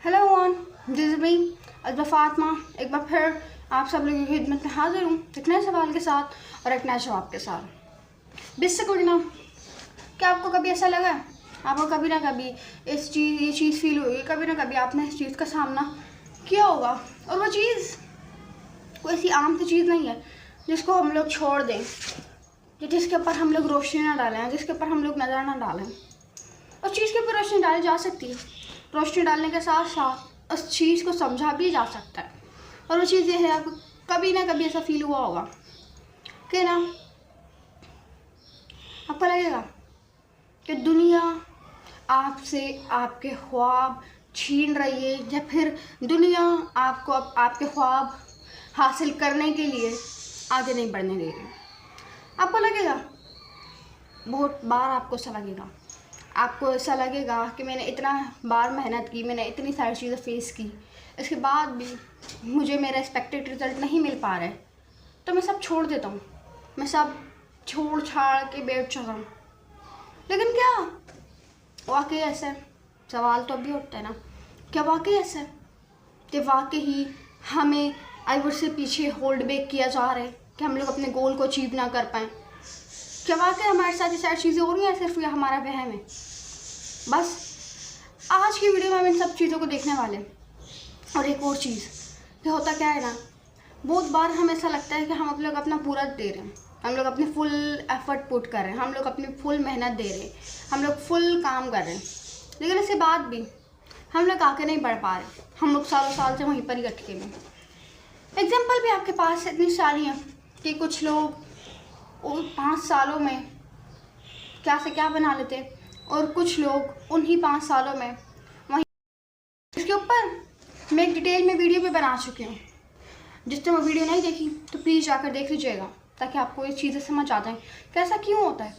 Hello one this मी अजबा फातिमा। एक बार फिर आप सब लोगों की खिदमत में हाजिर हूँ एक नए सवाल के साथ और एक नए जवाब के साथ। बेसिकली ना, क्या आपको कभी ऐसा लगा है, आपको कभी ना कभी ये चीज़ फील हुई, कभी ना कभी आपने इस चीज़ का सामना किया होगा और वो चीज़ कोई ऐसी आम सी चीज़ नहीं है जिसको हम लोग छोड़ दें, जिसके ऊपर हम लोग रोशनी ना डालें, जिसके ऊपर हम लोग नज़र ना डालें। उस चीज़ के ऊपर रोशनी डाली जा सकती है, रोशनी डालने के साथ साथ उस चीज़ को समझा भी जा सकता है। और वो चीज़ ये है, आपको कभी ना कभी ऐसा फील हुआ होगा कि ना आपको लगेगा कि दुनिया आपसे आपके ख्वाब छीन रही है, या फिर दुनिया आपको आपके ख्वाब हासिल करने के लिए आगे नहीं बढ़ने दे रही। आपको लगेगा, बहुत बार आपको ऐसा लगेगा कि मैंने इतना बार मेहनत की, मैंने इतनी सारी चीज़ें फेस की, इसके बाद भी मुझे मेरा एक्सपेक्टेड रिज़ल्ट नहीं मिल पा रहा है, तो मैं सब छोड़ देता हूँ, मैं सब छोड़ छाड़ के बैठ जाता हूँ। लेकिन क्या वाकई ऐसा है? सवाल तो अभी उठता है ना, क्या वाकई ऐसा है कि वाकई ही हमें आईवर से पीछे होल्ड बैक किया जा रहा है कि हम लोग अपने गोल को अचीव ना कर पाएँ? क्या वाकई हमारे साथ ये सारी चीज़ें हो रही हैं, सिर्फ ये हमारा वहम है? बस आज की वीडियो में हम इन सब चीज़ों को देखने वाले हैं। और एक और चीज़ कि होता क्या है ना, बहुत बार हमें ऐसा लगता है कि हम लोग अपना पूरा दे रहे हैं, हम लोग अपनी फुल एफर्ट पुट कर रहे हैं, हम लोग अपनी फुल मेहनत दे रहे हैं, हम लोग फुल काम कर रहे हैं, लेकिन इसके बाद भी हम लोग आगे नहीं बढ़ पा रहे, हम लोग सालों साल से वहीं पर ही अटके हुए। एग्जाम्पल भी आपके पास इतनी सारी हैं कि कुछ लोग 5 सालों में क्या से क्या बना लेते हैं और कुछ लोग उन्हीं 5 सालों में वहीं। इसके ऊपर मैं एक डिटेल में वीडियो भी बना चुकी हूँ, जिसने वो वीडियो नहीं देखी तो प्लीज़ जाकर देख लीजिएगा, ताकि आपको ये चीज़ें समझ आ जाएँ कि ऐसा क्यों होता है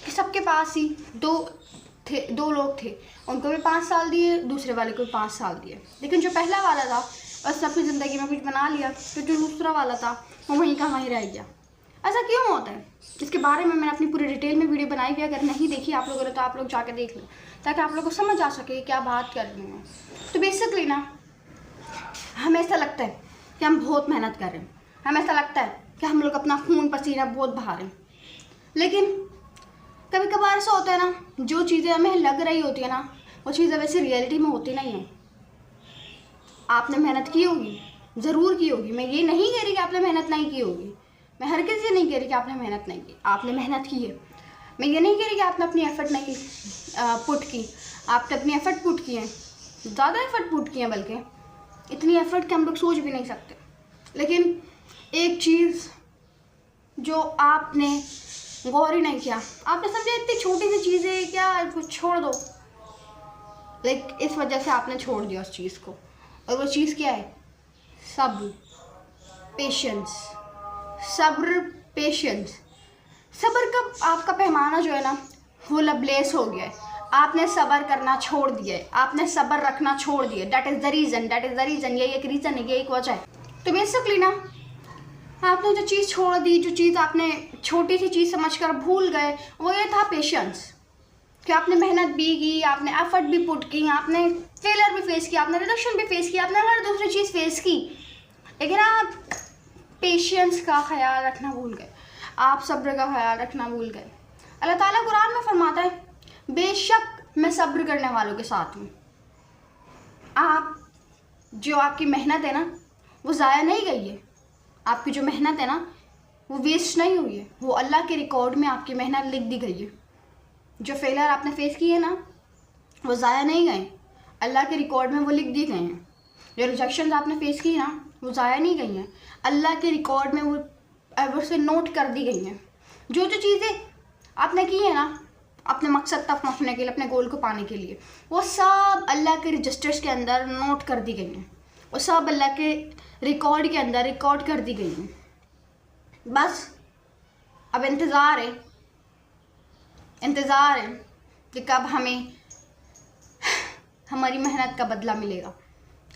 कि सबके पास ही दो लोग थे, उनको भी 5 साल दिए, दूसरे वाले को भी 5 साल दिए, लेकिन जो पहला वाला था बस अपनी ज़िंदगी में कुछ बना लिया, तो जो दूसरा वाला था वो वहीं का वहीं रह गया। ऐसा क्यों होता है, इसके बारे में मैंने अपनी पूरी डिटेल में वीडियो बनाई हुई है। अगर नहीं देखी आप लोगों ने तो आप लोग जाकर देख लें, ताकि आप लोगों को समझ आ सके क्या बात कर रही हूँ। तो बेसिकली ना, हमें ऐसा लगता है कि हम बहुत मेहनत कर रहे हैं, हमें ऐसा लगता है कि हम लोग अपना खून पसीना बहुत बहा रहे हैं, लेकिन कभी कभार ऐसा होता है ना, जो चीज़ें हमें लग रही होती है ना, वो चीज़ें वैसे रियलिटी में होती नहीं है। आपने मेहनत की होगी, ज़रूर की होगी, मैं ये नहीं कह रही कि आपने मेहनत नहीं की होगी, मैं हर किसी से नहीं कह रही कि आपने मेहनत नहीं की, आपने मेहनत की है। मैं ये नहीं कह रही कि आपने अपनी एफ़र्ट नहीं पुट की, आपने अपनी एफ़र्ट पुट की है, ज़्यादा एफ़र्ट पुट की है, बल्कि इतनी एफ़र्ट कि हम लोग सोच भी नहीं सकते। लेकिन एक चीज़ जो आपने गौर ही नहीं किया, आपने समझा इतनी छोटी सी चीज़ है, क्या कुछ छोड़ दो, लेकिन इस वजह से आपने छोड़ दिया उस चीज़ को। और वो चीज़ क्या है? सब्र, पेशेंस। सब्र, पेशेंस। सब्र का आपका पैमाना जो है ना, वो लबलेस हो गया है, आपने सब्र करना छोड़ दिया है, आपने सब्र रखना छोड़ दिया। दैट इज़ द रीज़न, यही एक रीज़न है, ये एक वजह है। तो बेसिकली ना, आपने जो चीज़ छोड़ दी, जो चीज़ आपने छोटी सी चीज़ समझकर भूल गए, वो ये था पेशेंस। कि आपने मेहनत भी की, आपने एफर्ट भी पुट की, आपने फेलियर भी फेस किया, आपने रिजेक्शन भी फेस किया, आपने हर दूसरी चीज़ फेस की, लेकिन आप पेशेंस का ख्याल रखना भूल गए, आप सब्र का ख्याल रखना भूल गए। अल्लाह ताला कुरान में फरमाता है, बेशक मैं सब्र करने वालों के साथ हूँ। आप जो आपकी मेहनत है ना, वो ज़ाया नहीं गई है, आपकी जो मेहनत है ना, वो वेस्ट नहीं हुई है, वो अल्लाह के रिकॉर्ड में आपकी मेहनत लिख दी गई है। जो फेलियर आपने फेस किए ना, वो ज़ाया नहीं गए, अल्लाह के रिकॉर्ड में वो लिख दिए गए हैं। जो रिजेक्शन आपने फेस की ना, वो ज़ाया नहीं गई हैं, अल्लाह के रिकॉर्ड में वो एवर से नोट कर दी गई हैं। जो जो चीज़ें आपने की है ना, अपने मकसद तक पहुँचने के लिए, अपने गोल को पाने के लिए, वो सब अल्लाह के रजिस्टर्स के अंदर नोट कर दी गई हैं, वो सब अल्लाह के रिकॉर्ड के अंदर रिकॉर्ड कर दी गई हैं। बस अब इंतज़ार है कि कब हमें हमारी मेहनत का बदला मिलेगा,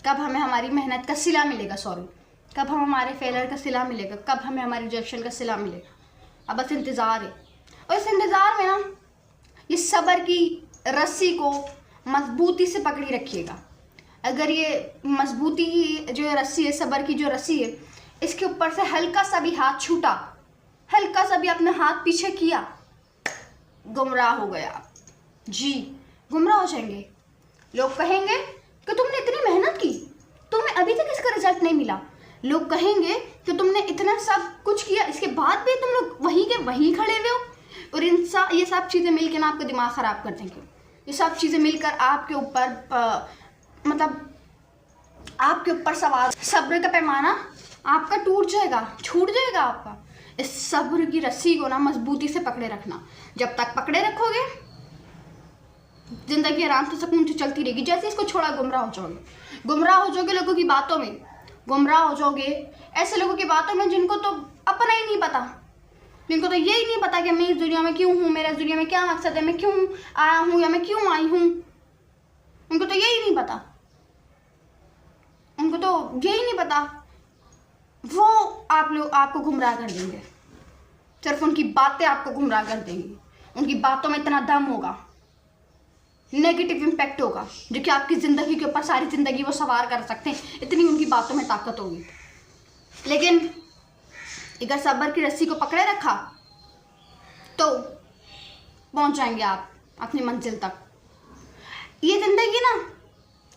कब हमें हमारी मेहनत का सिला मिलेगा, कब हम हमारे फेलियर का सिला मिलेगा, कब हमें हमारे रिजेक्शन का सिला मिलेगा। अब बस इंतज़ार है। और इस इंतज़ार में ना, ये सब्र की रस्सी को मजबूती से पकड़ी रखिएगा, अगर ये मजबूती जो रस्सी है, सब्र की जो रस्सी है, इसके ऊपर से हल्का सा भी हाथ छूटा, हल्का सा भी अपना हाथ पीछे किया, गुमराह हो गया जी, गुमराह हो जाएंगे। लोग कहेंगे कि तुमने इतनी मेहनत की, तुम्हें अभी तक इसका रिजल्ट नहीं मिला। लोग कहेंगे कि तुमने इतना सब कुछ किया, इसके बाद भी तुम लोग वहीं के वहीं खड़े हुए हो। और ये सब चीज़ें मिलकर ना आपका दिमाग ख़राब कर देंगे। ये सब चीज़ें मिलकर आपके ऊपर मतलब आपके ऊपर सवार, सब्र का पैमाना आपका टूट जाएगा, छूट जाएगा आपका। इस सब्र की रस्सी को ना मजबूती से पकड़े रखना। जब तक पकड़े रखोगे जिंदगी आराम से सुकून से चलती रहेगी। जैसे इसको छोड़ा गुमराह हो जाओगे, गुमराह हो जाओगे लोगों की बातों में, गुमराह हो जाओगे ऐसे लोगों की बातों में जिनको तो अपना ही नहीं पता, जिनको तो यही नहीं पता कि मैं इस दुनिया में क्यों हूँ, मेरा इस दुनिया में क्या मकसद है, मैं क्यों आया हूँ या मैं क्यों आई हूँ। उनको तो यही नहीं पता, उनको तो यही नहीं पता। वो आपको गुमराह कर देंगे, सिर्फ उनकी बातें आपको गुमराह कर देंगी। उनकी बातों में इतना दम होगा, नेगेटिव इम्पैक्ट होगा, जो कि आपकी ज़िंदगी के ऊपर सारी ज़िंदगी वो सवार कर सकते हैं। इतनी उनकी बातों में ताकत होगी। लेकिन अगर सब्र की रस्सी को पकड़े रखा तो पहुंच जाएंगे आप अपनी मंजिल तक। ये ज़िंदगी ना,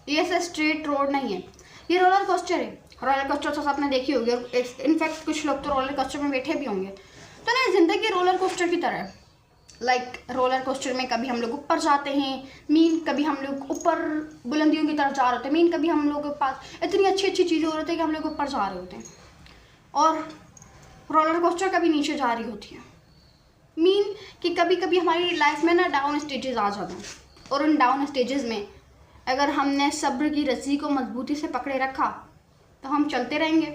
ये ऐसा स्ट्रेट रोड नहीं है, ये रोलर कोस्टर है। रोलर कोस्टर तो आपने देखी होगी, और इनफैक्ट कुछ लोग तो रोलर कोस्टर में बैठे भी होंगे। तो ना ज़िंदगी रोलर कोस्टर की तरह है। लाइक रोलर कोस्टर में कभी हम लोग ऊपर जाते हैं, मीन कभी हम लोग ऊपर बुलंदियों की तरफ जा रहे होते हैं, मीन कभी हम लोग के पास इतनी अच्छी अच्छी चीज़ें हो रही थी कि हम लोग ऊपर जा रहे होते हैं, और रोलर कोस्टर कभी नीचे जा रही होती है। मीन कि कभी कभी हमारी लाइफ में ना डाउन स्टेजेस आ जाते हैं, और उन डाउन स्टेजेस में अगर हमने सब्र की रस्सी को मजबूती से पकड़े रखा तो हम चलते रहेंगे।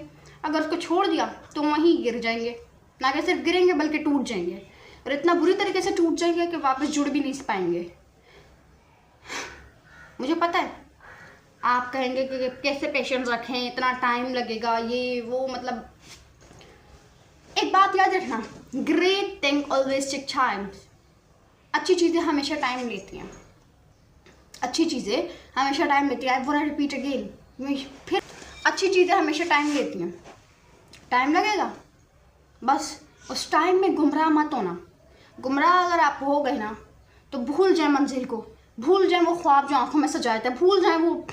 अगर उसको छोड़ दिया तो वहीं गिर जाएंगे, ना कि सिर्फ गिरेंगे बल्कि टूट जाएंगे, और इतना बुरी तरीके से टूट जाएंगे कि वापस जुड़ भी नहीं पाएंगे। मुझे पता है आप कहेंगे कि कैसे पेशेंस रखें, इतना टाइम लगेगा, ये वो। मतलब एक बात याद रखना, great thing always take time. अच्छी चीज़ें हमेशा टाइम लेती हैं, अच्छी चीज़ें हमेशा टाइम लेती हैं। I want to repeat again, फिर अच्छी चीज़ें हमेशा टाइम लेती हैं। टाइम लगेगा, बस उस टाइम में गुमराह मत होना। गुमराह अगर आप हो गए ना तो भूल जाए मंजिल को, भूल जाए वो ख्वाब जो आंखों में सजाए थे, भूल जाए वो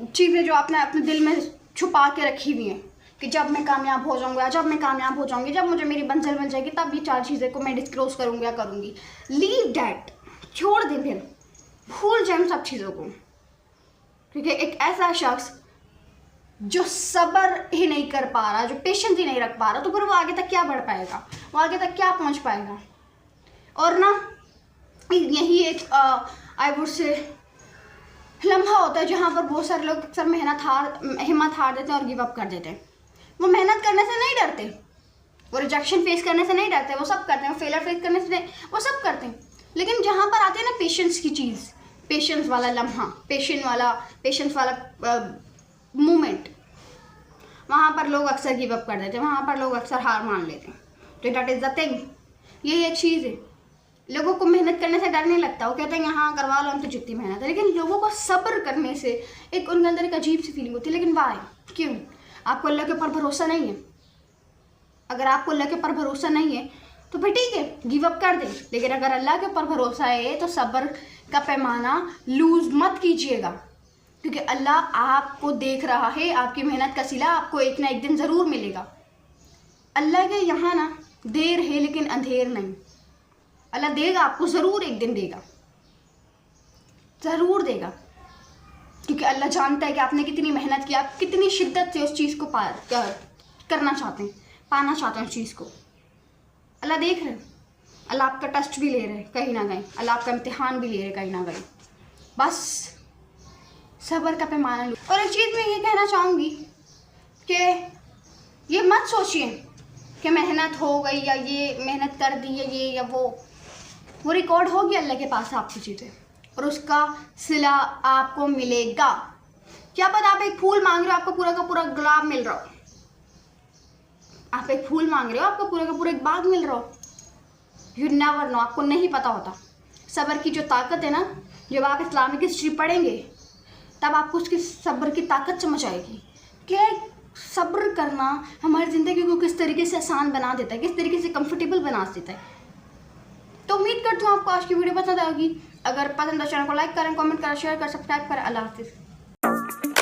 चीज़ें जो आपने अपने दिल में छुपा के रखी हुई हैं कि जब मैं कामयाब हो जाऊंगा, जब मैं कामयाब हो जाऊंगी, जब मुझे मेरी मंजिल मिल जाएगी, तब ये 4 चीज़ें को मैं डिस्क्लोज करूँगी या करूँगी। लीव डैट, छोड़ दें, फिर भूल जाए उन सब चीज़ों को। क्योंकि एक ऐसा शख्स जो सब्र ही नहीं कर पा रहा, जो पेशेंस ही नहीं रख पा रहा, तो फिर वो आगे तक क्या बढ़ पाएगा, वो आगे तक क्या पहुंच पाएगा। और ना यही एक आई वुड से लम्हा होता है जहाँ पर बहुत सारे लोग अक्सर हिम्मत हार देते हैं और गिव अप कर देते हैं। वो मेहनत करने से नहीं डरते, वो रिजेक्शन फेस करने से नहीं डरते, वो सब करते हैं। वो फेलियर फेस करने से नहीं, वो सब करते हैं। लेकिन जहाँ पर आते हैं ना पेशेंस की चीज़, पेशेंस वाला लम्हा, पेशेंस वाला मोमेंट, वहाँ पर लोग अक्सर गिव अप कर देते हैं, वहाँ पर लोग अक्सर हार मान लेते हैं। तो दैट इज़ द थिंग, यही एक चीज़ है। लोगों को मेहनत करने से डर नहीं लगता, वो कहते हैं यहाँ करवा लो, हम तो जितनी मेहनत है। लेकिन लोगों को सब्र करने से एक उनके अंदर एक अजीब सी फीलिंग होती है। लेकिन वाई, क्यों? आपको अल्लाह के ऊपर भरोसा नहीं है। अगर आपको अल्लाह के ऊपर भरोसा नहीं है तो फिर ठीक है, गिव अप कर दें। लेकिन अगर अल्लाह के ऊपर भरोसा है तो सब्र का पैमाना लूज मत कीजिएगा, क्योंकि अल्लाह आपको देख रहा है, आपकी मेहनत का सिला आपको एक ना एक दिन ज़रूर मिलेगा। अल्लाह के यहाँ ना देर है लेकिन अंधेर नहीं। अल्लाह देगा आपको, ज़रूर एक दिन देगा, ज़रूर देगा, क्योंकि अल्लाह जानता है कि आपने कितनी मेहनत की, आप कितनी शिद्दत से उस चीज़ को करना चाहते हैं, पाना चाहते हैं उस चीज़ को। अल्लाह देख रहे हैं, अल्लाह आपका टेस्ट भी ले रहे हैं कहीं ना कहीं, अल्लाह आपका इम्तिहान भी ले रहे हैं कहीं ना कहीं। बस सब्र का पैमाना लो। और एक चीज़ मैं ये कहना चाहूँगी कि ये मत सोचिए कि मेहनत हो गई या ये मेहनत कर दी है ये या वो रिकॉर्ड होगी अल्लाह के पास आपकी चीज़ें, और उसका सिला आपको मिलेगा। क्या पता आप एक फूल मांग रहे हो, आपको पूरा का पूरा गुलाब मिल रहा हो। आप एक फूल मांग रहे हो, आपको पूरा का पूरा एक बाग मिल रहा हो। यू नेवर नो, आपको नहीं पता होता। सब्र की जो ताकत है ना, जब आप इस्लामिक हिस्ट्री पढ़ेंगे तब आपको उसकी सब्र की ताकत समझ आएगी कि सब्र करना हमारी ज़िंदगी को किस तरीके से आसान बना देता है, किस तरीके से कंफर्टेबल बना देता है। तो उम्मीद करती हूँ आपको आज की वीडियो पसंद आएगी। अगर पसंद है चैनल को लाइक करें, कमेंट करें, शेयर करें, सब्सक्राइब करें। अल्लाह हाफिज़।